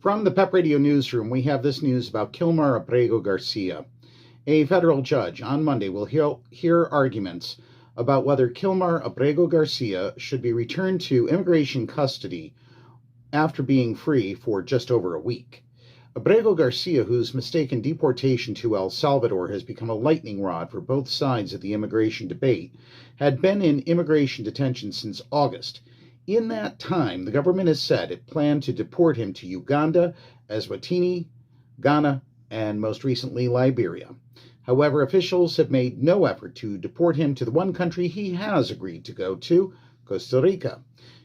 From the PEP Radio Newsroom, we have this news about Kilmar Abrego Garcia. A federal judge on Monday will hear arguments about whether Kilmar Abrego Garcia should be returned to immigration custody after being free for just over a week. Abrego Garcia, whose mistaken deportation to El Salvador has become a lightning rod for both sides of the immigration debate, had been in immigration detention since August. In that time, the government has said it planned to deport him to Uganda, Eswatini, Ghana, and most recently Liberia. However, officials have made no effort to deport him to the one country he has agreed to go to, Costa Rica.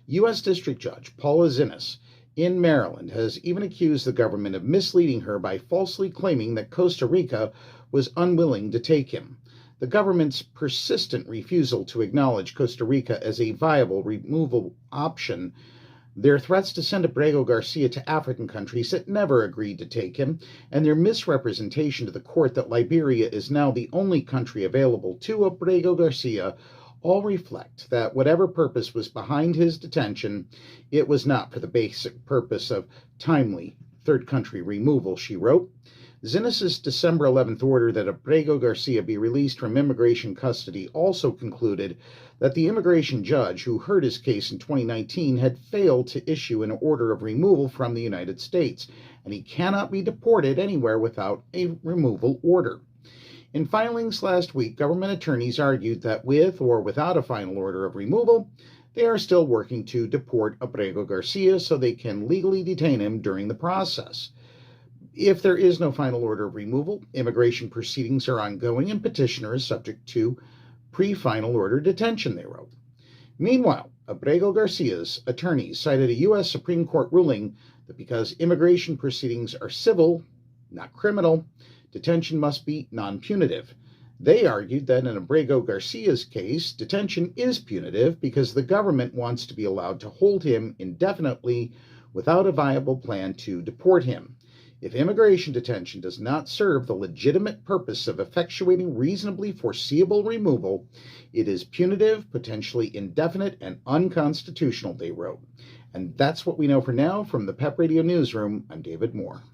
U.S. District Judge Paula Xinis in Maryland has even accused the government of misleading her by falsely claiming that Costa Rica was unwilling to take him. The government's persistent refusal to acknowledge Costa Rica as a viable removal option, their threats to send Abrego Garcia to African countries that never agreed to take him, and their misrepresentation to the court that Liberia is now the only country available to Abrego Garcia all reflect that whatever purpose was behind his detention, it was not for the basic purpose of timely third country removal, she wrote. Xinis' December 11th order that Abrego Garcia be released from immigration custody also concluded that the immigration judge who heard his case in 2019 had failed to issue an order of removal from the United States, and he cannot be deported anywhere without a removal order. In filings last week, government attorneys argued that with or without a final order of removal, they are still working to deport Abrego Garcia so they can legally detain him during the process. If there is no final order of removal, immigration proceedings are ongoing and petitioner is subject to pre-final order detention, they wrote. Meanwhile, Abrego Garcia's attorneys cited a U.S. Supreme Court ruling that because immigration proceedings are civil, not criminal, detention must be non-punitive. They argued that in Abrego Garcia's case, detention is punitive because the government wants to be allowed to hold him indefinitely without a viable plan to deport him. If immigration detention does not serve the legitimate purpose of effectuating reasonably foreseeable removal, it is punitive, potentially indefinite, and unconstitutional, they wrote. And that's what we know for now. From the PEP Radio Newsroom, I'm David Moore.